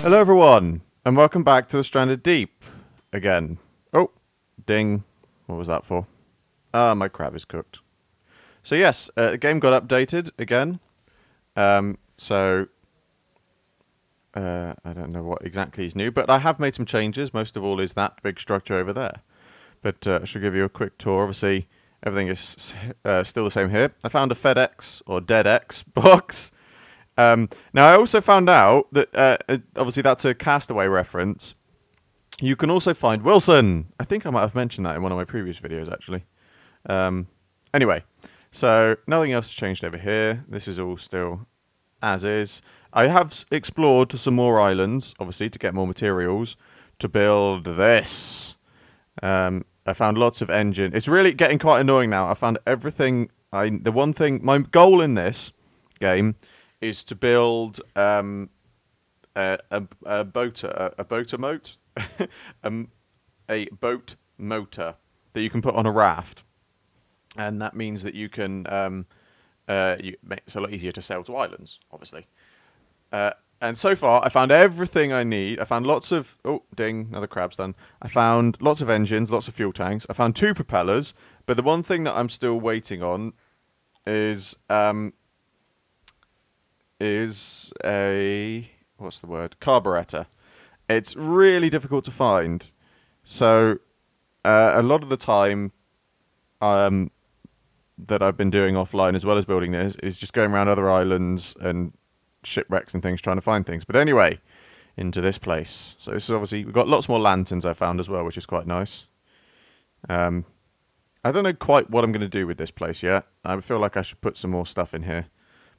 Hello everyone, and welcome back to the Stranded Deep again. Oh, ding. What was that for? Ah, my crab is cooked. So yes, the game got updated again. I don't know what exactly is new, but I have made some changes. Most of all is that big structure over there. But I should give you a quick tour. Obviously, everything is still the same here. I found a FedEx, or DeadX, box. Now, I also found out that, obviously, that's a Castaway reference. You can also find Wilson. I think I might have mentioned that in one of my previous videos, actually. Anyway, so nothing else has changed over here. This is all still as is. I have explored to some more islands, obviously, to get more materials to build this. I found lots of engine. It's really getting quite annoying now. I found everything. The one thing, my goal in this game is to build a boater moat, a boat motor that you can put on a raft, and that means that you can it's a lot easier to sail to islands, obviously. And so far, I found everything I need. I found lots of... Oh, ding, another crab's done. I found lots of engines, lots of fuel tanks. I found 2 propellers, but the one thing that I'm still waiting on is a... What's the word? Carburetor. It's really difficult to find. So, a lot of the time that I've been doing offline, as well as building this, is just going around other islands and shipwrecks and things trying to find things. But anyway, into this place. So this is obviously, we've got lots more lanterns I found as well, which is quite nice. I don't know quite what I'm going to do with this place yet. I feel like I should put some more stuff in here.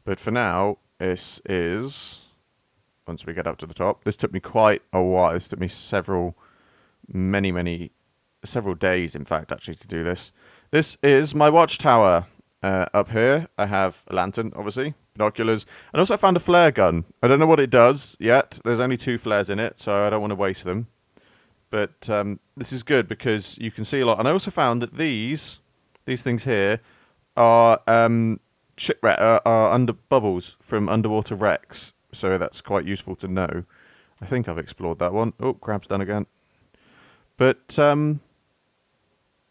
But for now, this is, once we get up to the top, this took me quite a while. This took me several days, in fact, actually, to do this. This is my watchtower. Up here, I have a lantern, obviously, binoculars, and also I found a flare gun. I don't know what it does yet. There's only 2 flares in it, so I don't want to waste them. But this is good because you can see a lot. And I also found that these things here are shipwreck, are under bubbles from underwater wrecks. So that's quite useful to know. I think I've explored that one. Oh, crab's done again. But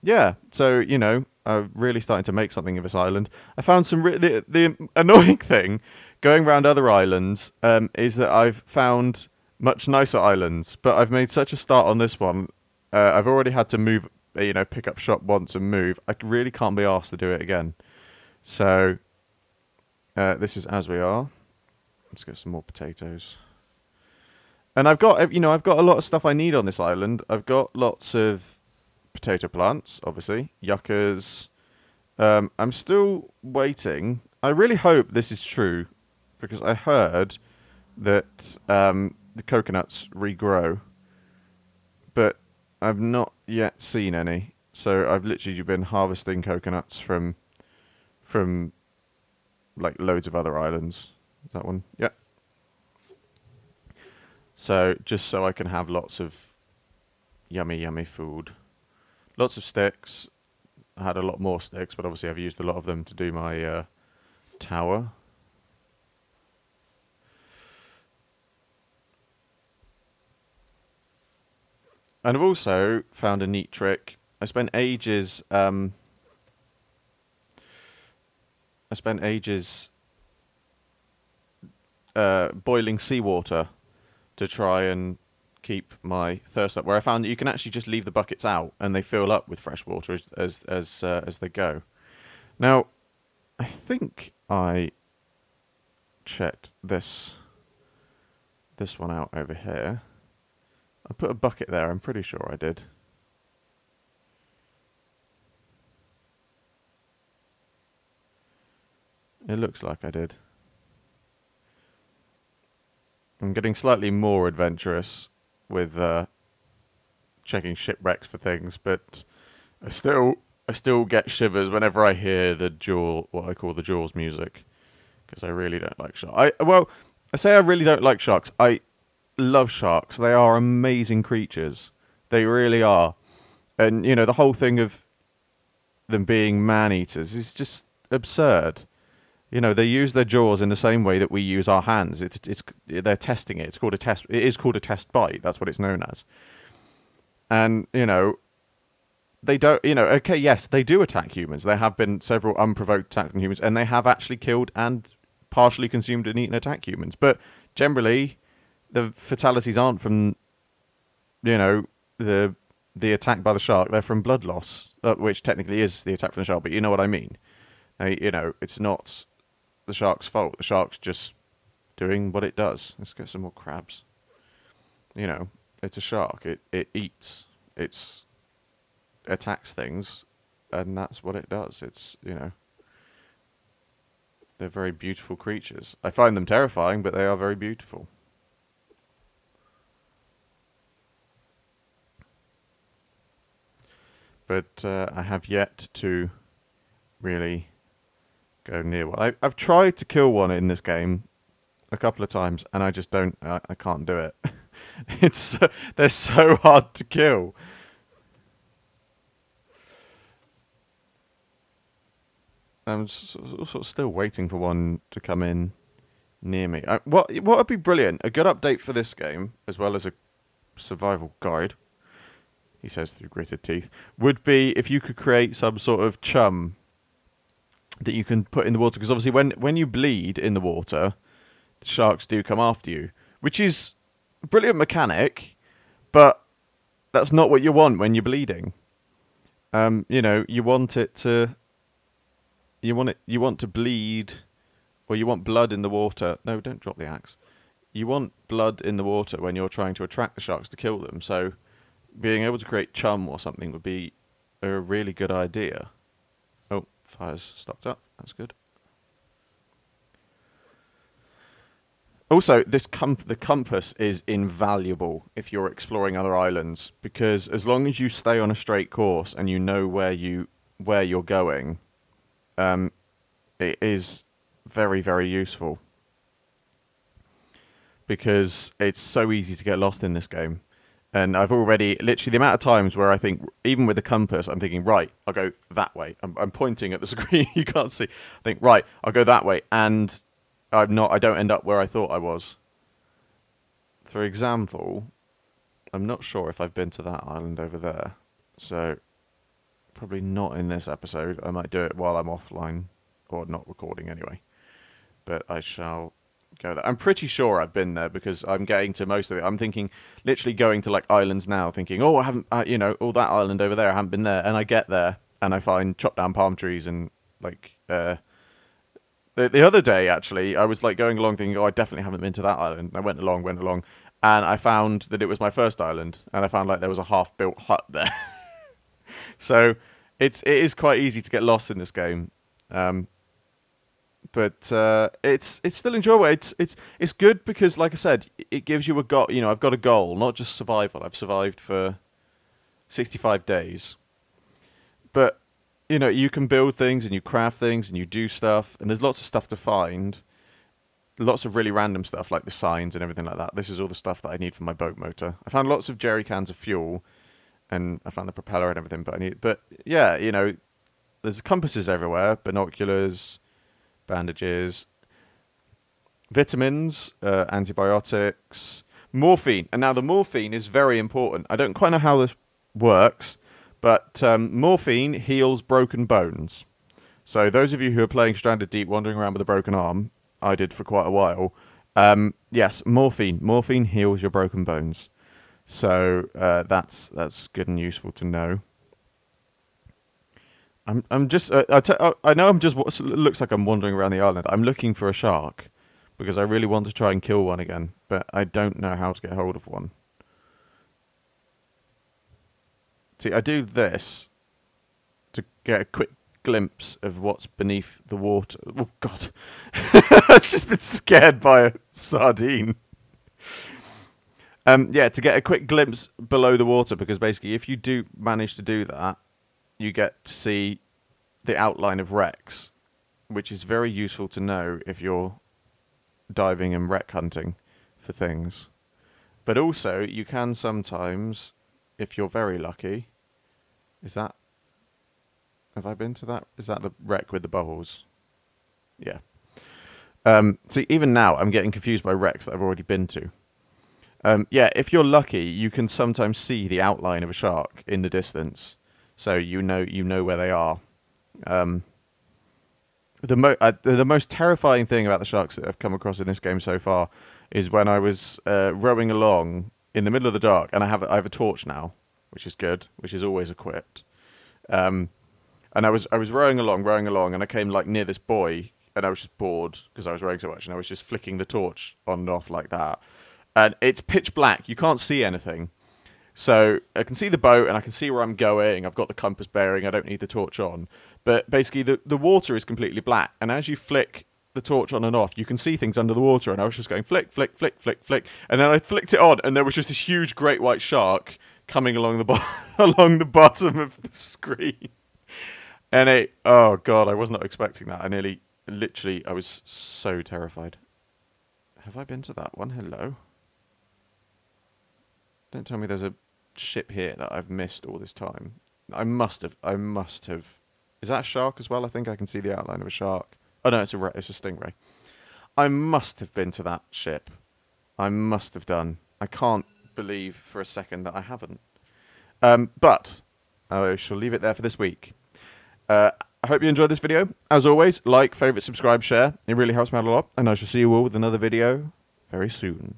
yeah, so you know. I'm really starting to make something of this island. I found some... The annoying thing, going around other islands, is that I've found much nicer islands. But I've made such a start on this one. I've already had to move, pick up shop once and move. I really can't be asked to do it again. So, this is as we are. Let's get some more potatoes. And I've got, I've got a lot of stuff I need on this island. I've got lots of potato plants, obviously, yuccas. I'm still waiting. I really hope this is true, because I heard that the coconuts regrow, but I've not yet seen any. So I've literally been harvesting coconuts from like loads of other islands. Is that one? Yeah. So just so I can have lots of yummy food. Lots of sticks. I had a lot more sticks, but obviously I've used a lot of them to do my tower. And I've also found a neat trick. I spent ages boiling seawater to try and keep my thirst up, where I found that you can actually just leave the buckets out and they fill up with fresh water as they go. Now, I think I checked this one out over here. I put a bucket there, I'm pretty sure I did. It looks like I did. I'm getting slightly more adventurous with checking shipwrecks for things, but I still get shivers whenever I hear what I call the Jaws music, because I really don't like sharks. I say I really don't like sharks. I love sharks. They are amazing creatures. They really are. And you know, the whole thing of them being man-eaters is just absurd. You know, they use their jaws in the same way that we use our hands. They're testing it. It's called a test. It is called a test bite. That's what it's known as. And, you know, they don't, you know, okay, yes, they do attack humans. There have been several unprovoked attacks on humans, and they have actually killed and partially consumed and eaten attack humans. But generally, the fatalities aren't from, you know, the attack by the shark. They're from blood loss, which technically is the attack from the shark, but you know what I mean. You know, it's not the shark's fault. The shark's just doing what it does. Let's get some more crabs. You know, it's a shark. It eats. It attacks things, and that's what it does. It's, you know, they're very beautiful creatures. I find them terrifying, but they are very beautiful. But I have yet to really go near one. I've tried to kill one in this game a couple of times, and I just don't. I can't do it. They're so hard to kill. I'm sort of still waiting for one to come in near me. What would be brilliant? A good update for this game, as well as a survival guide, he says through gritted teeth, would be if you could create some sort of chum that you can put in the water. Because obviously when you bleed in the water, the sharks do come after you, which is a brilliant mechanic, but that's not what you want when you're bleeding. You know, you want it to... You want to bleed, or you want blood in the water. No, don't drop the axe. You want blood in the water when you're trying to attract the sharks to kill them. So being able to create chum or something would be a really good idea. Oh, fire's stopped up. That's good. Also, the compass is invaluable if you're exploring other islands, because as long as you stay on a straight course and you know where you're going, it is very, very useful, because it's so easy to get lost in this game. And I've already, literally the amount of times where I think, even with the compass, I'm thinking, right, I'll go that way. I'm pointing at the screen, you can't see. I think, right, I'll go that way, and I don't end up where I thought I was. For example, I'm not sure if I've been to that island over there, so probably not in this episode. I might do it while I'm offline, or not recording anyway. But I shall go there. I'm pretty sure I've been there, because I'm getting to most of it. I'm thinking, literally going to like islands now, thinking, oh, I haven't, you know, all that island over there, I haven't been there. And I get there, and I find chopped down palm trees, and like, the other day, actually, I was like going along thinking, oh, I definitely haven't been to that island. And I went along, and I found that it was my first island, and I found like there was a half-built hut there. So it is quite easy to get lost in this game, but it's still enjoyable. It's good because, like I said, it gives you a goal. You know, I've got a goal, not just survival. I've survived for 65 days, but you know, you can build things and you craft things and you do stuff, and there's lots of stuff to find. Lots of really random stuff like the signs and everything like that. This is all the stuff that I need for my boat motor. I found lots of jerry cans of fuel, and I found the propeller and everything, but yeah, you know, there's compasses everywhere, binoculars, bandages, vitamins, antibiotics, morphine. And now the morphine is very important. I don't quite know how this works, but morphine heals broken bones. So those of you who are playing Stranded Deep, wandering around with a broken arm, I did for quite a while, yes, morphine heals your broken bones. So that's good and useful to know. I'm just I know I'm just looks like I'm wandering around the island. I'm looking for a shark because I really want to try and kill one again, but I don't know how to get hold of one. See, I do this to get a quick glimpse of what's beneath the water. Oh God, I've just been scared by a sardine. Yeah, to get a quick glimpse below the water, because basically if you do manage to do that, you get to see the outline of wrecks, which is very useful to know if you're diving and wreck hunting for things. But also, you can sometimes, if you're very lucky, is that... Have I been to that? Is that the wreck with the bubbles? Yeah. See, even now, I'm getting confused by wrecks that I've already been to. Yeah, if you're lucky, you can sometimes see the outline of a shark in the distance, so you know where they are. The most terrifying thing about the sharks that I've come across in this game so far is when I was rowing along in the middle of the dark, and I have a torch now, which is good, which is always equipped. And I was rowing along, and I came like near this buoy, and I was just bored because I was rowing so much, and I was just flicking the torch on and off like that. And it's pitch black; you can't see anything. So I can see the boat, and I can see where I'm going. I've got the compass bearing. I don't need the torch on. But basically, the water is completely black, and as you flick the torch on and off, you can see things under the water. And I was just going flick, flick, flick, flick, flick, and then I flicked it on, and there was just this huge great white shark coming along the along the bottom of the screen. And oh god, I was not expecting that. Literally, I was so terrified. Have I been to that one? Hello. Don't tell me there's a ship here that I've missed all this time. I must have. Is that a shark as well? I think I can see the outline of a shark. Oh no, it's a stingray. I must have been to that ship. I must have done. I can't believe for a second that I haven't. But I shall leave it there for this week. I hope you enjoyed this video. As always, like, favourite, subscribe, share. It really helps me out a lot. And I shall see you all with another video very soon.